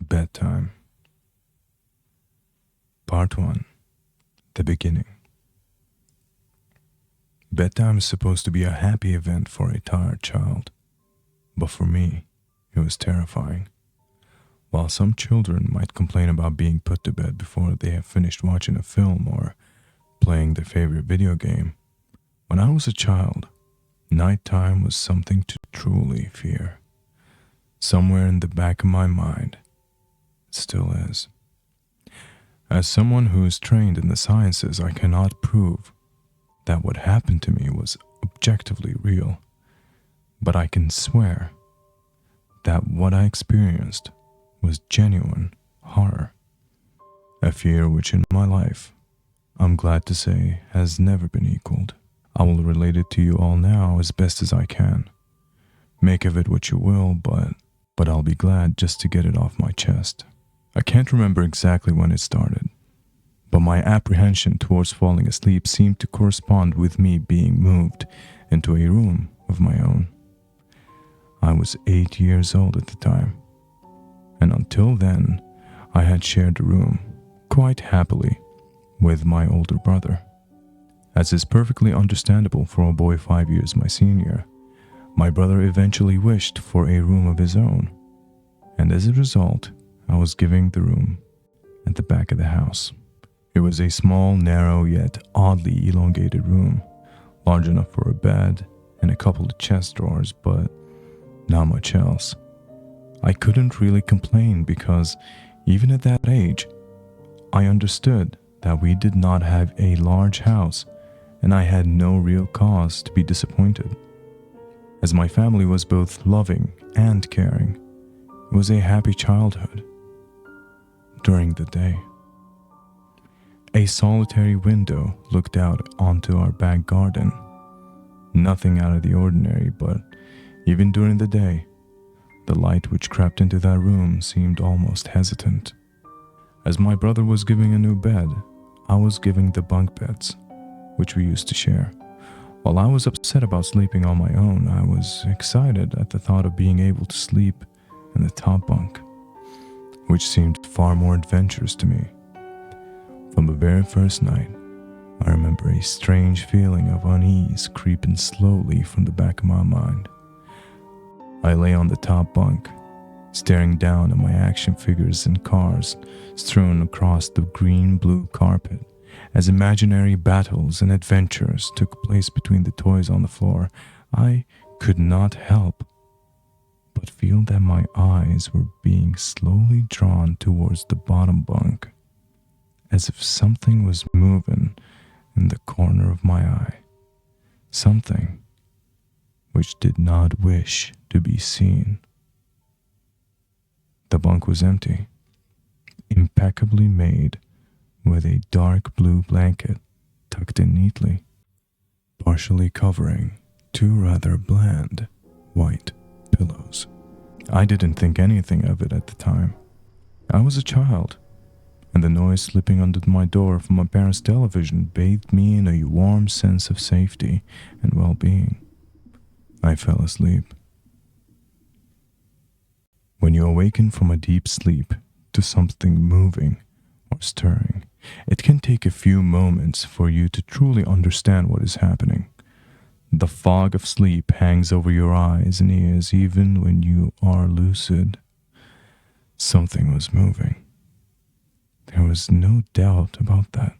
Bedtime. Part 1. The Beginning. Bedtime is supposed to be a happy event for a tired child, but for me, it was terrifying. While some children might complain about being put to bed before they have finished watching a film or playing their favorite video game, when I was a child, nighttime was something to truly fear. Somewhere in the back of my mind, it still is. As someone who is trained in the sciences, I cannot prove that what happened to me was objectively real, but I can swear that what I experienced was genuine horror, a fear which in my life, I'm glad to say, has never been equaled. I will relate it to you all now as best as I can. Make of it what you will, but I'll be glad just to get it off my chest. I can't remember exactly when it started, but my apprehension towards falling asleep seemed to correspond with me being moved into a room of my own. I was 8 years old at the time, and until then, I had shared a room, quite happily, with my older brother. As is perfectly understandable for a boy 5 years my senior, my brother eventually wished for a room of his own, and as a result, I was given the room at the back of the house. It was a small, narrow, yet oddly elongated room, large enough for a bed and a couple of chest drawers, but not much else. I couldn't really complain because, even at that age, I understood that we did not have a large house, and I had no real cause to be disappointed. As my family was both loving and caring, it was a happy childhood. During the day, a solitary window looked out onto our back garden. Nothing out of the ordinary, but even during the day, the light which crept into that room seemed almost hesitant. As my brother was giving a new bed, I was giving the bunk beds, which we used to share. While I was upset about sleeping on my own, I was excited at the thought of being able to sleep in the top bunk, which seemed far more adventurous to me. From the very first night, I remember a strange feeling of unease creeping slowly from the back of my mind. I lay on the top bunk, staring down at my action figures and cars strewn across the green-blue carpet. As imaginary battles and adventures took place between the toys on the floor, I could not help but feel that my eyes were being slowly drawn towards the bottom bunk, as if something was moving in the corner of my eye, something which did not wish to be seen. The bunk was empty, impeccably made, with a dark blue blanket tucked in neatly, partially covering two rather bland white pillows. I didn't think anything of it at the time. I was a child, and the noise slipping under my door from my parents' television bathed me in a warm sense of safety and well-being. I fell asleep. When you awaken from a deep sleep to something moving or stirring, it can take a few moments for you to truly understand what is happening. The fog of sleep hangs over your eyes and ears even when you are lucid. Something was moving. There was no doubt about that.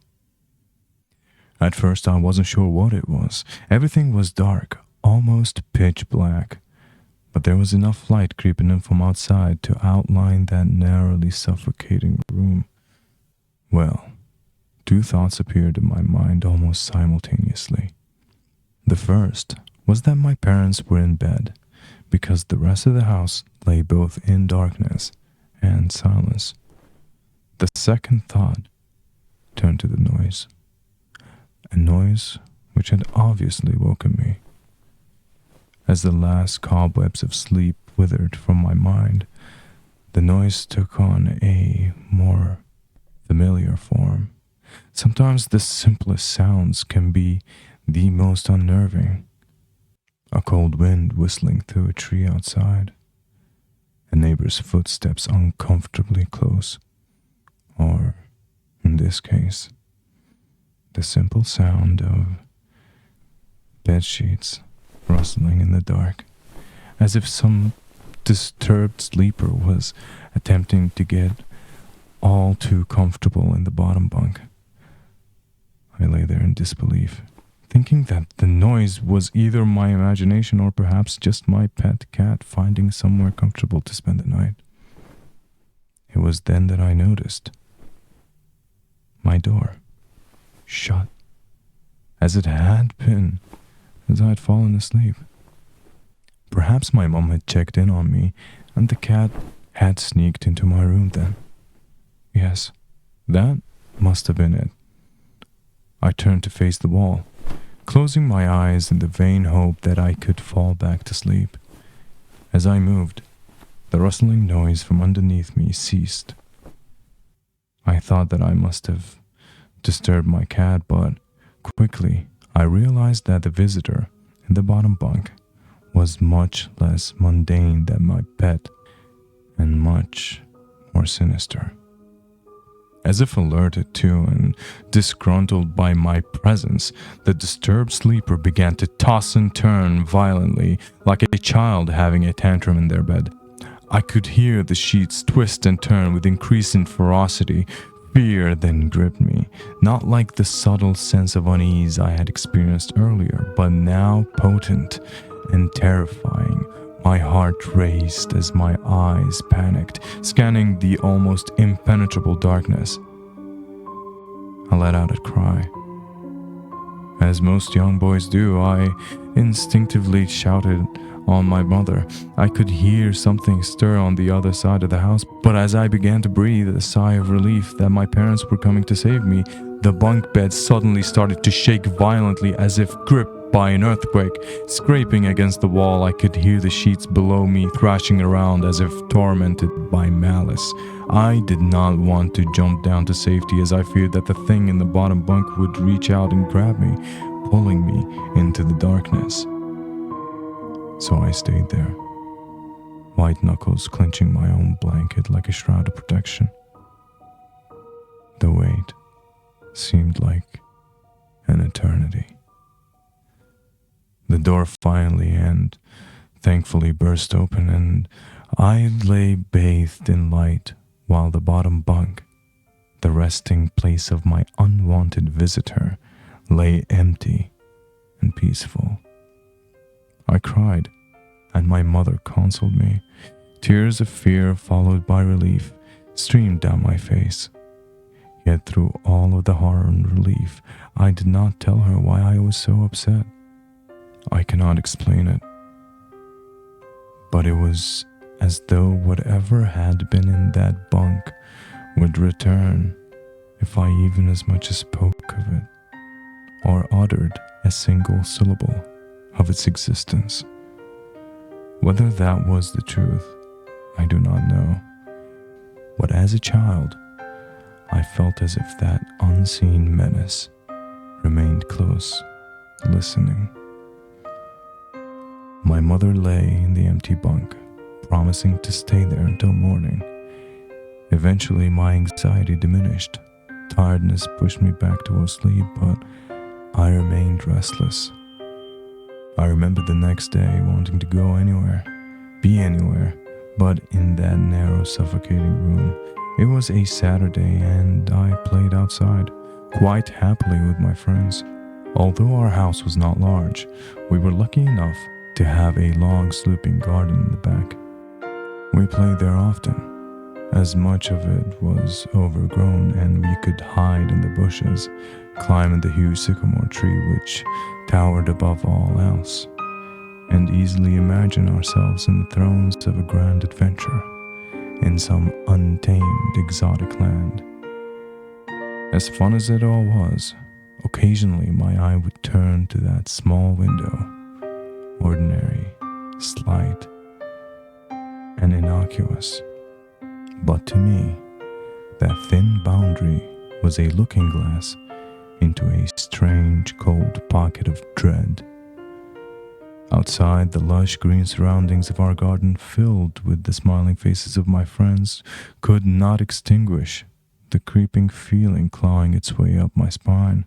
At first, I wasn't sure what it was. Everything was dark, almost pitch black, but there was enough light creeping in from outside to outline that narrowly suffocating room. Well, two thoughts appeared in my mind almost simultaneously. The first was that my parents were in bed, because the rest of the house lay both in darkness and silence. The second thought turned to the noise, a noise which had obviously woken me. As the last cobwebs of sleep withered from my mind, the noise took on a more familiar form. Sometimes the simplest sounds can be the most unnerving. A cold wind whistling through a tree outside, a neighbor's footsteps uncomfortably close, or, in this case, the simple sound of bed sheets rustling in the dark, as if some disturbed sleeper was attempting to get all too comfortable in the bottom bunk. I lay there in disbelief, thinking that the noise was either my imagination or perhaps just my pet cat finding somewhere comfortable to spend the night. It was then that I noticed my door shut, as it had been as I had fallen asleep. Perhaps my mom had checked in on me, and the cat had sneaked into my room then. Yes, that must have been it. I turned to face the wall, closing my eyes in the vain hope that I could fall back to sleep. As I moved, the rustling noise from underneath me ceased. I thought that I must have disturbed my cat, but quickly I realized that the visitor in the bottom bunk was much less mundane than my pet and much more sinister. As if alerted to and disgruntled by my presence, the disturbed sleeper began to toss and turn violently, like a child having a tantrum in their bed. I could hear the sheets twist and turn with increasing ferocity. Fear then gripped me, not like the subtle sense of unease I had experienced earlier, but now potent and terrifying. My heart raced as my eyes panicked, scanning the almost impenetrable darkness. I let out a cry. As most young boys do, I instinctively shouted on my mother. I could hear something stir on the other side of the house, but as I began to breathe a sigh of relief that my parents were coming to save me, the bunk bed suddenly started to shake violently as if gripped by an earthquake. Scraping against the wall, I could hear the sheets below me thrashing around as if tormented by malice. I did not want to jump down to safety, as I feared that the thing in the bottom bunk would reach out and grab me, pulling me into the darkness. So I stayed there, white knuckles clenching my own blanket like a shroud of protection. The wait seemed like an eternity. The door finally and thankfully burst open, and I lay bathed in light while the bottom bunk, the resting place of my unwanted visitor, lay empty and peaceful. I cried, and my mother consoled me. Tears of fear followed by relief streamed down my face. Yet through all of the horror and relief, I did not tell her why I was so upset. I cannot explain it, but it was as though whatever had been in that bunk would return if I even as much as spoke of it, or uttered a single syllable of its existence. Whether that was the truth, I do not know, but as a child, I felt as if that unseen menace remained close, listening. My mother lay in the empty bunk, promising to stay there until morning. Eventually, my anxiety diminished. Tiredness pushed me back towards sleep, but I remained restless. I remember the next day wanting to go anywhere, be anywhere, but in that narrow, suffocating room. It was a Saturday, and I played outside, quite happily with my friends. Although our house was not large, we were lucky enough to have a long sloping garden in the back. We played there often, as much of it was overgrown and we could hide in the bushes, climb in the huge sycamore tree which towered above all else, and easily imagine ourselves in the throes of a grand adventure in some untamed exotic land. As fun as it all was, occasionally my eye would turn to that small window, ordinary, slight, and innocuous. But to me, that thin boundary was a looking glass into a strange, cold pocket of dread. Outside, the lush green surroundings of our garden, filled with the smiling faces of my friends, could not extinguish the creeping feeling clawing its way up my spine.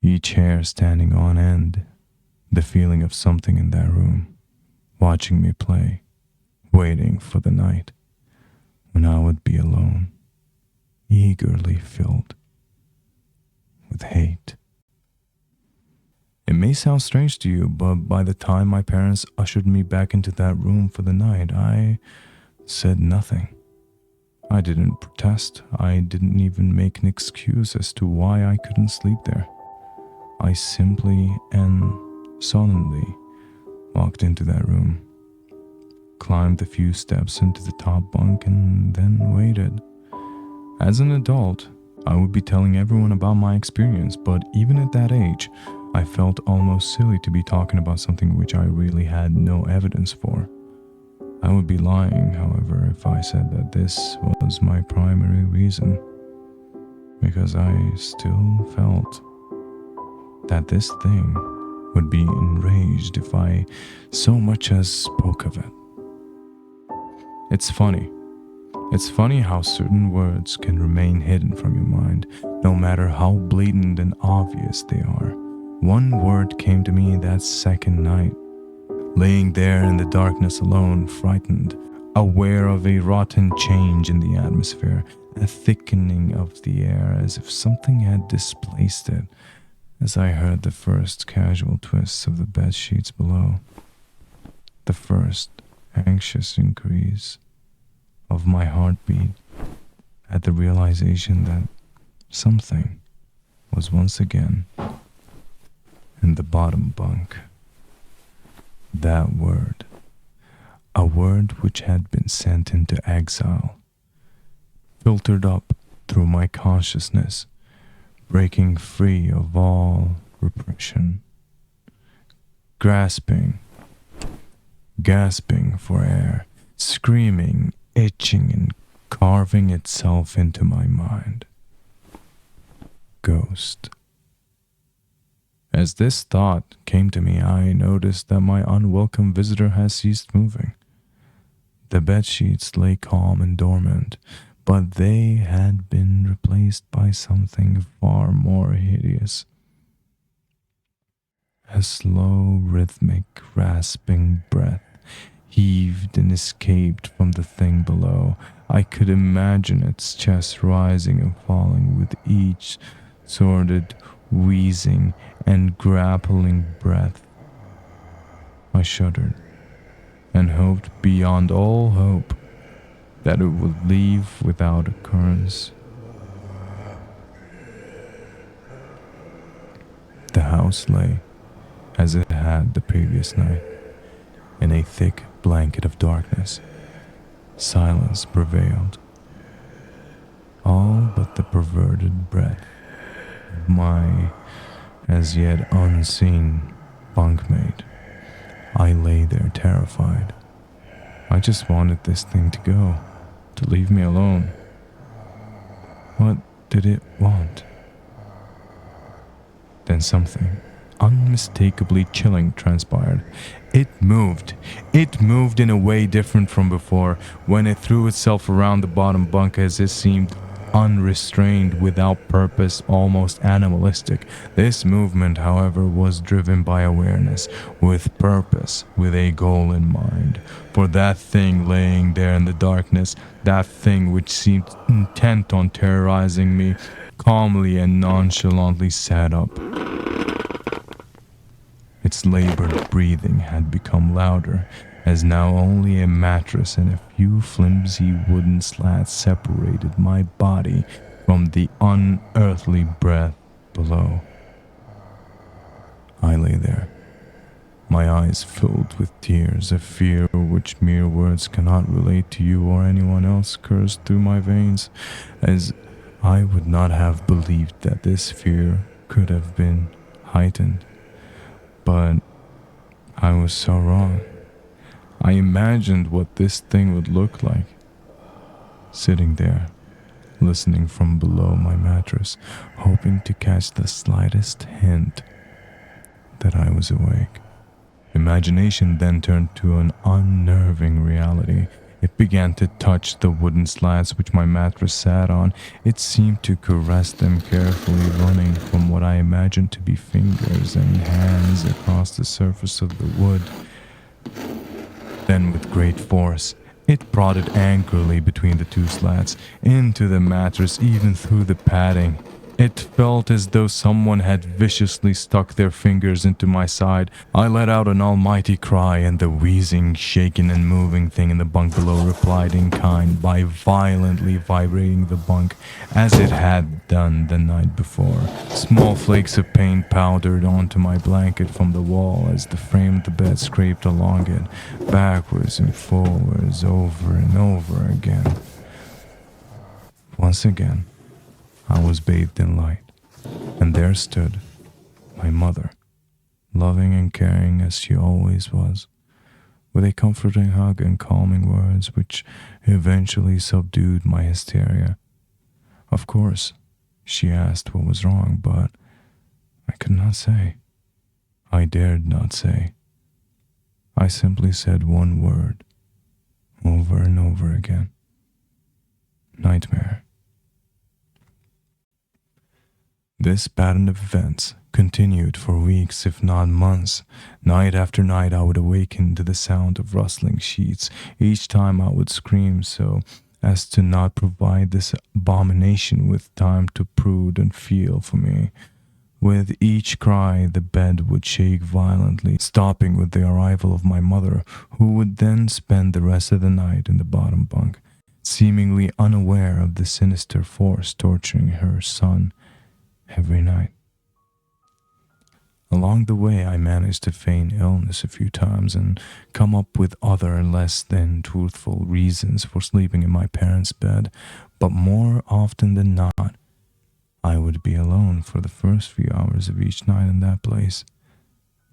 Each hair standing on end, the feeling of something in that room, watching me play, waiting for the night when I would be alone, eagerly filled with hate. It may sound strange to you, but by the time my parents ushered me back into that room for the night, I said nothing. I didn't protest. I didn't even make an excuse as to why I couldn't sleep there. I simply and solemnly walked into that room, climbed a few steps into the top bunk, and then waited. As an adult, I would be telling everyone about my experience, but even at that age, I felt almost silly to be talking about something which I really had no evidence for. I would be lying, however, if I said that this was my primary reason, because I still felt that this thing would be enraged if I so much as spoke of it. It's funny. It's funny how certain words can remain hidden from your mind, no matter how blatant and obvious they are. One word came to me that second night, laying there in the darkness alone, frightened, aware of a rotten change in the atmosphere, a thickening of the air as if something had displaced it, as I heard the first casual twists of the bed sheets below, the first anxious increase of my heartbeat at the realization that something was once again in the bottom bunk. That word, a word which had been sent into exile, filtered up through my consciousness, breaking free of all repression, gasping for air, screaming, itching, and carving itself into my mind. Ghost. As this thought came to me, I noticed that my unwelcome visitor had ceased moving. The bedsheets lay calm and dormant, but they had been replaced by something far more hideous. A slow, rhythmic, rasping breath heaved and escaped from the thing below. I could imagine its chest rising and falling with each sordid, wheezing, and grappling breath. I shuddered and hoped beyond all hope that it would leave without occurrence. The house lay as it had the previous night, in a thick blanket of darkness. Silence prevailed, all but the perverted breath of my as yet unseen bunkmate. I lay there terrified. I just wanted this thing to go, to leave me alone. What did it want? Then something unmistakably chilling transpired. It moved. It moved in a way different from before, when it threw itself around the bottom bunk as it seemed unrestrained, without purpose, almost animalistic. This movement, however, was driven by awareness, with purpose, with a goal in mind. For that thing laying there in the darkness, that thing which seemed intent on terrorizing me, calmly and nonchalantly sat up. Its labored breathing had become louder, as now only a mattress and a few flimsy wooden slats separated my body from the unearthly breath below. I lay there, my eyes filled with tears. A fear which mere words cannot relate to you or anyone else coursed through my veins, as I would not have believed that this fear could have been heightened. But I was so wrong. I imagined what this thing would look like, sitting there, listening from below my mattress, hoping to catch the slightest hint that I was awake. Imagination then turned to an unnerving reality. It began to touch the wooden slats which my mattress sat on. It seemed to caress them carefully, running from what I imagined to be fingers and hands across the surface of the wood. Then, with great force, it prodded angrily between the two slats, into the mattress, even through the padding. It felt as though someone had viciously stuck their fingers into my side. I let out an almighty cry, and the wheezing, shaking, and moving thing in the bunk below replied in kind by violently vibrating the bunk as it had done the night before. Small flakes of paint powdered onto my blanket from the wall as the frame of the bed scraped along it, backwards and forwards, over and over again. Once again, I was bathed in light, and there stood my mother, loving and caring as she always was, with a comforting hug and calming words which eventually subdued my hysteria. Of course, she asked what was wrong, but I could not say. I dared not say. I simply said one word, over and over again. Nightmare. This pattern of events continued for weeks, if not months. Night after night, I would awaken to the sound of rustling sheets. Each time I would scream so as to not provide this abomination with time to brood and feel for me. With each cry, the bed would shake violently, stopping with the arrival of my mother, who would then spend the rest of the night in the bottom bunk, seemingly unaware of the sinister force torturing her son every night. Along the way, I managed to feign illness a few times and come up with other less than truthful reasons for sleeping in my parents' bed, but more often than not, I would be alone for the first few hours of each night in that place,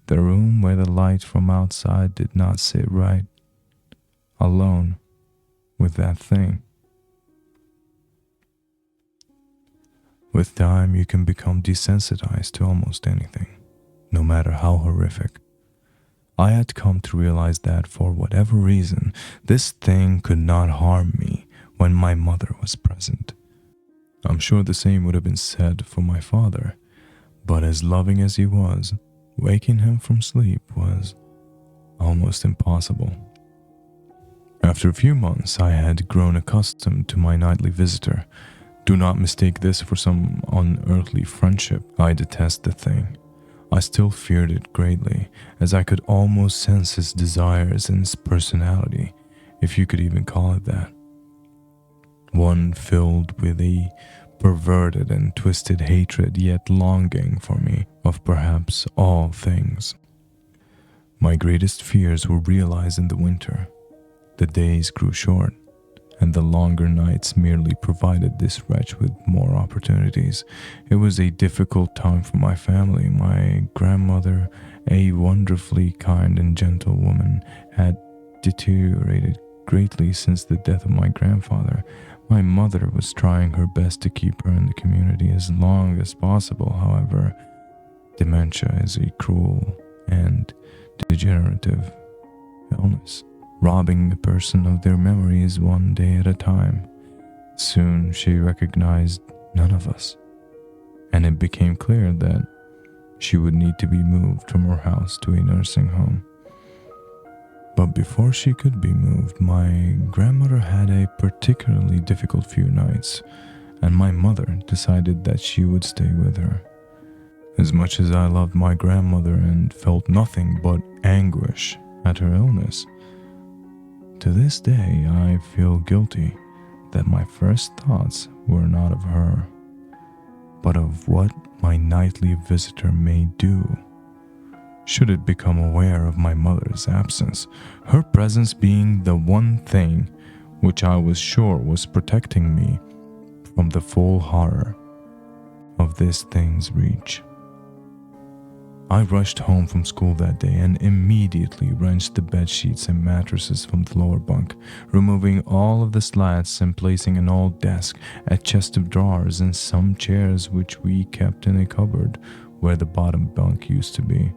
the room where the light from outside did not sit right, alone with that thing. With time, you can become desensitized to almost anything, no matter how horrific. I had come to realize that for whatever reason, this thing could not harm me when my mother was present. I'm sure the same would have been said for my father, but as loving as he was, waking him from sleep was almost impossible. After a few months, I had grown accustomed to my nightly visitor. Do not mistake this for some unearthly friendship. I detest the thing. I still feared it greatly, as I could almost sense his desires and his personality, if you could even call it that. One filled with a perverted and twisted hatred, yet longing for me of perhaps all things. My greatest fears were realized in the winter. The days grew short, and the longer nights merely provided this wretch with more opportunities. It was a difficult time for my family. My grandmother, a wonderfully kind and gentle woman, had deteriorated greatly since the death of my grandfather. My mother was trying her best to keep her in the community as long as possible. However, dementia is a cruel and degenerative illness, robbing a person of their memories one day at a time. Soon she recognized none of us, and it became clear that she would need to be moved from her house to a nursing home. But before she could be moved, my grandmother had a particularly difficult few nights, and my mother decided that she would stay with her. As much as I loved my grandmother and felt nothing but anguish at her illness, to this day I feel guilty that my first thoughts were not of her, but of what my nightly visitor may do should it become aware of my mother's absence, her presence being the one thing which I was sure was protecting me from the full horror of this thing's reach. I rushed home from school that day and immediately wrenched the bed sheets and mattresses from the lower bunk, removing all of the slats and placing an old desk, a chest of drawers, and some chairs which we kept in a cupboard where the bottom bunk used to be.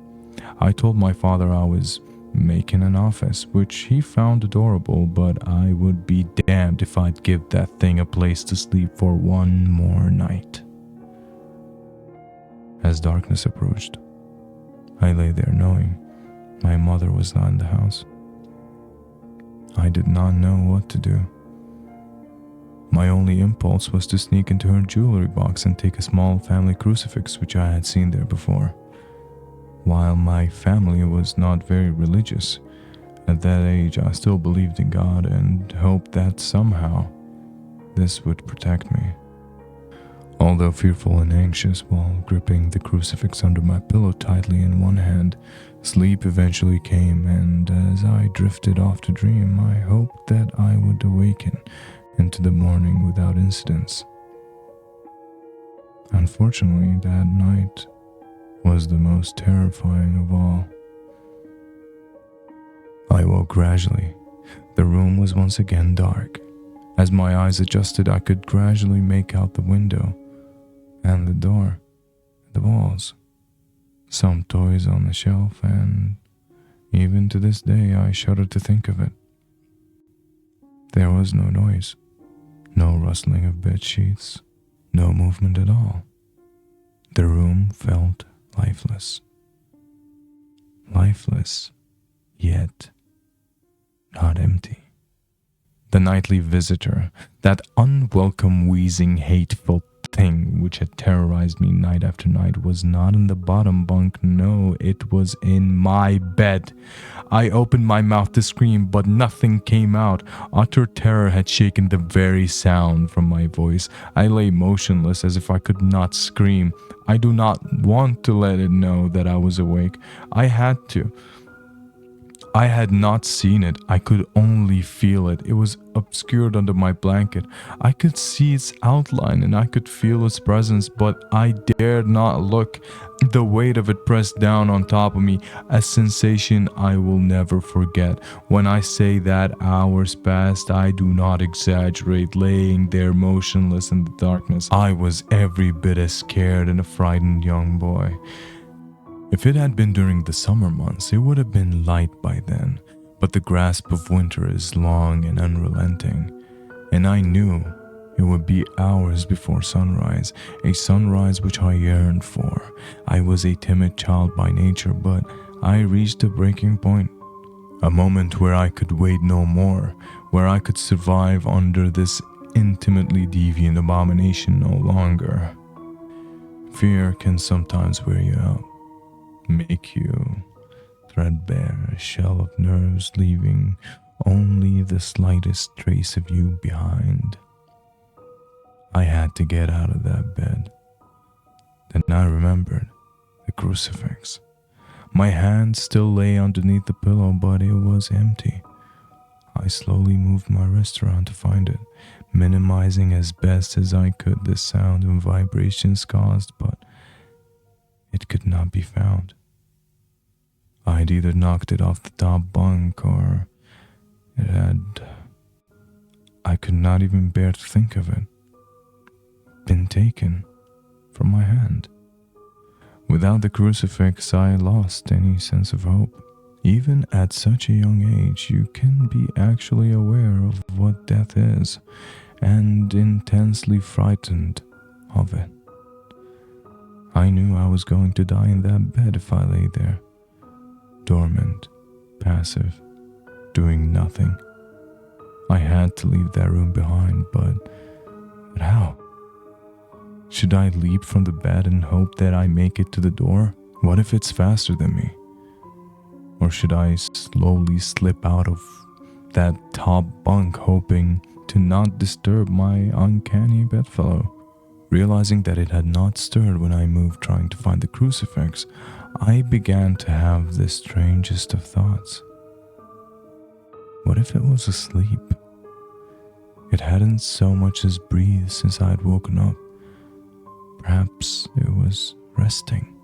I told my father I was making an office, which he found adorable, but I would be damned if I'd give that thing a place to sleep for one more night. As darkness approached, I lay there knowing my mother was not in the house. I did not know what to do. My only impulse was to sneak into her jewelry box and take a small family crucifix which I had seen there before. While my family was not very religious, at that age I still believed in God and hoped that somehow this would protect me. Although fearful and anxious while gripping the crucifix under my pillow tightly in one hand, sleep eventually came, and as I drifted off to dream, I hoped that I would awaken into the morning without incidents. Unfortunately, that night was the most terrifying of all. I woke gradually. The room was once again dark. As my eyes adjusted, I could gradually make out the window and the door, the walls, some toys on the shelf, and even to this day I shudder to think of it. There was no noise, no rustling of bed sheets, no movement at all. The room felt lifeless. Lifeless, yet not empty. The nightly visitor, that unwelcome, wheezing, hateful thing which had terrorized me night after night, was not in the bottom bunk. No, it was in my bed. I opened my mouth to scream, but nothing came out. Utter terror had shaken the very sound from my voice. I lay motionless as if I could not scream. I do not want to let it know that I was awake. I had to. I had not seen it. I could only feel it. It was obscured under my blanket. I could see its outline and I could feel its presence, but I dared not look. The weight of it pressed down on top of me, a sensation I will never forget. When I say that hours passed, I do not exaggerate. Laying there motionless in the darkness, I was every bit as scared and a frightened young boy. If it had been during the summer months, it would have been light by then, but the grasp of winter is long and unrelenting, and I knew it would be hours before sunrise, a sunrise which I yearned for. I was a timid child by nature, but I reached a breaking point, a moment where I could wait no more, where I could survive under this intimately deviant abomination no longer. Fear can sometimes wear you out, make you threadbare, a shell of nerves, leaving only the slightest trace of you behind. I had to get out of that bed. Then I remembered the crucifix. My hand still lay underneath the pillow, but it was empty. I slowly moved my wrist around to find it, minimizing as best as I could the sound and vibrations caused, but it could not be found. I'd either knocked it off the top bunk or it had, I could not even bear to think of it, been taken from my hand. Without the crucifix, I lost any sense of hope. Even at such a young age, you can be actually aware of what death is and intensely frightened of it. I knew I was going to die in that bed if I lay there, dormant, passive, doing nothing. I had to leave that room behind, but how? Should I leap from the bed and hope that I make it to the door? What if it's faster than me? Or should I slowly slip out of that top bunk, hoping to not disturb my uncanny bedfellow? Realizing that it had not stirred when I moved trying to find the crucifix, I began to have the strangest of thoughts. What if it was asleep? It hadn't so much as breathed since I had woken up. Perhaps it was resting,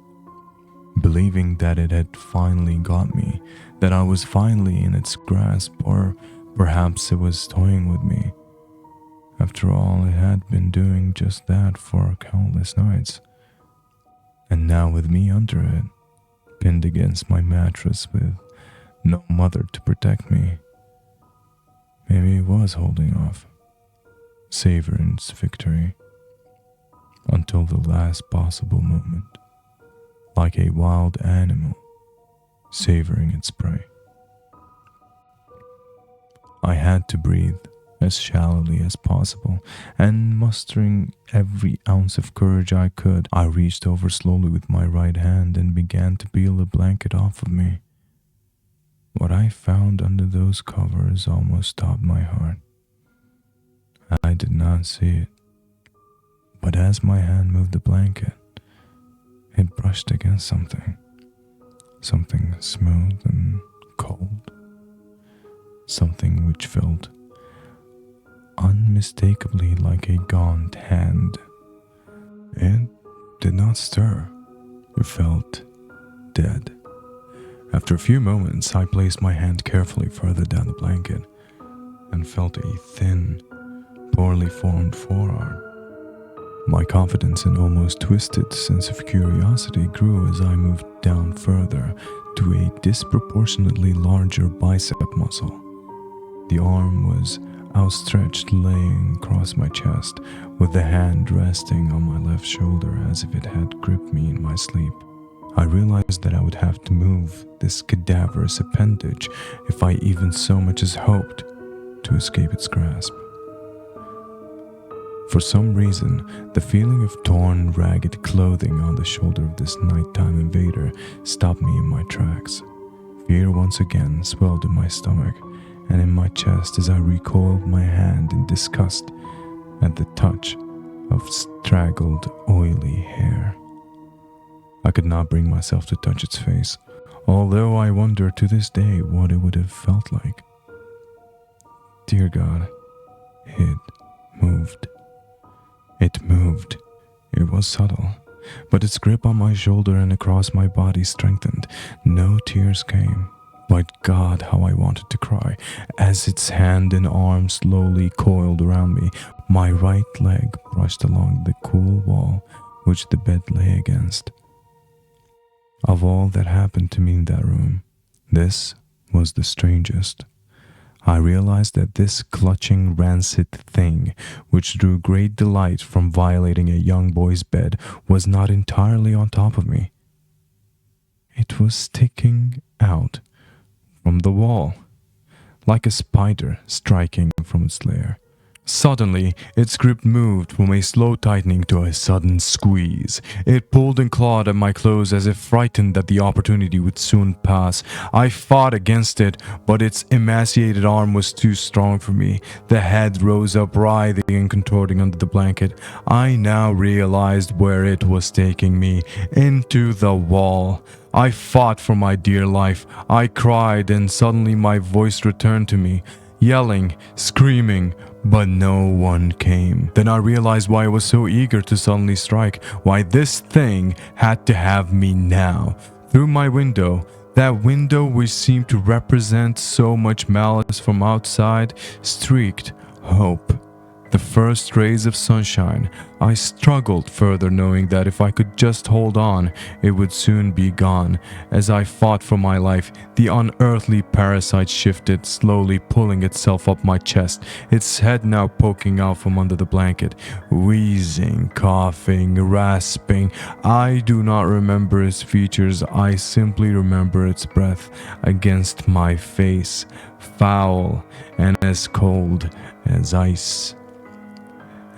believing that it had finally got me, that I was finally in its grasp, or perhaps it was toying with me. After all, it had been doing just that for countless nights. And now with me under it, pinned against my mattress with no mother to protect me. Maybe it was holding off, savoring its victory until the last possible moment, like a wild animal savoring its prey. I had to breathe as shallowly as possible, and mustering every ounce of courage I could, I reached over slowly with my right hand and began to peel the blanket off of me. What I found under those covers almost stopped my heart. I did not see it, but as my hand moved the blanket, it brushed against something smooth and cold, something which felt unmistakably like a gaunt hand. It did not stir. It felt dead. After a few moments, I placed my hand carefully further down the blanket and felt a thin, poorly formed forearm. My confidence and almost twisted sense of curiosity grew as I moved down further to a disproportionately larger bicep muscle. The arm was outstretched, laying across my chest, with the hand resting on my left shoulder as if it had gripped me in my sleep. I realized that I would have to move this cadaverous appendage if I even so much as hoped to escape its grasp. For some reason, the feeling of torn, ragged clothing on the shoulder of this nighttime invader stopped me in my tracks. Fear once again swelled in my stomach and in my chest as I recoiled my hand in disgust at the touch of straggled, oily hair. I could not bring myself to touch its face, although I wonder to this day what it would have felt like. Dear God, it moved. It moved. It was subtle, but its grip on my shoulder and across my body strengthened. No tears came, but God, how I wanted to cry as its hand and arm slowly coiled around me. My right leg brushed along the cool wall which the bed lay against. Of all that happened to me in that room, this was the strangest. I realized that this clutching, rancid thing, which drew great delight from violating a young boy's bed, was not entirely on top of me. It was sticking out from the wall, like a spider striking from its lair. Suddenly, its grip moved from a slow tightening to a sudden squeeze. It pulled and clawed at my clothes as if frightened that the opportunity would soon pass. I fought against it, but its emaciated arm was too strong for me. The head rose up, writhing and contorting under the blanket. I now realized where it was taking me, into the wall. I fought for my dear life. I cried, and suddenly my voice returned to me, yelling, screaming, but no one came. Then I realized why I was so eager to suddenly strike, why this thing had to have me now. Through my window, that window which seemed to represent so much malice from outside, streaked hope. The first rays of sunshine. I struggled further, knowing that if I could just hold on, it would soon be gone. As I fought for my life, the unearthly parasite shifted, slowly pulling itself up my chest, its head now poking out from under the blanket, wheezing, coughing, rasping. I do not remember its features, I simply remember its breath against my face, foul and as cold as ice.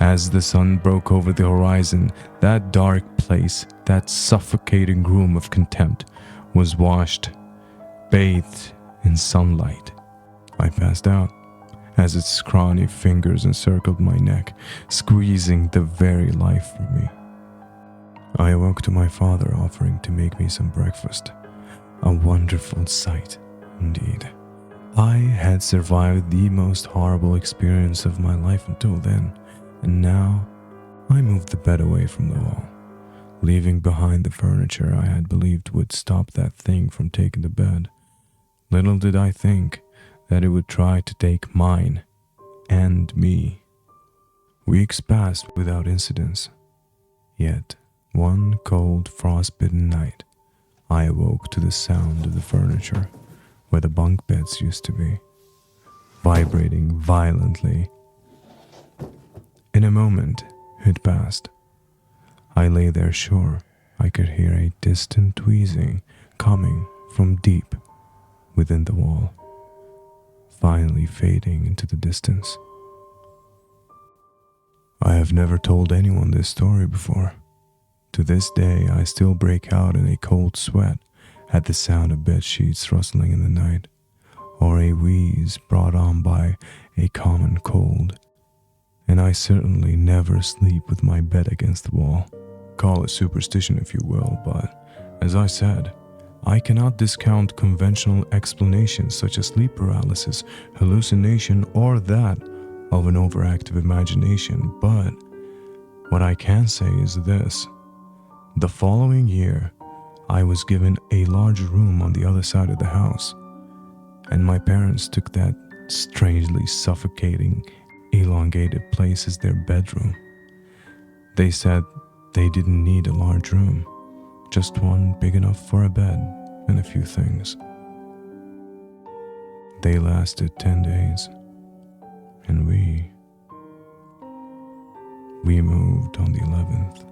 As the sun broke over the horizon, that dark place, that suffocating room of contempt, was washed, bathed in sunlight. I passed out as its scrawny fingers encircled my neck, squeezing the very life from me. I awoke to my father offering to make me some breakfast. A wonderful sight, indeed. I had survived the most horrible experience of my life until then. And now, I moved the bed away from the wall, leaving behind the furniture I had believed would stop that thing from taking the bed. Little did I think that it would try to take mine and me. Weeks passed without incidents. Yet, one cold, frost-bitten night, I awoke to the sound of the furniture where the bunk beds used to be, vibrating violently. In a moment, it passed. I lay there sure I could hear a distant wheezing coming from deep within the wall, finally fading into the distance. I have never told anyone this story before. To this day, I still break out in a cold sweat at the sound of bed sheets rustling in the night, or a wheeze brought on by a common cold. And I certainly never sleep with my bed against the wall. Call it superstition if you will, but as I said, I cannot discount conventional explanations such as sleep paralysis, hallucination, or that of an overactive imagination, but what I can say is this. The following year, I was given a large room on the other side of the house, and my parents took that strangely suffocating, elongated place as their bedroom. They said they didn't need a large room, just one big enough for a bed and a few things. They lasted 10 days, and we moved on the 11th.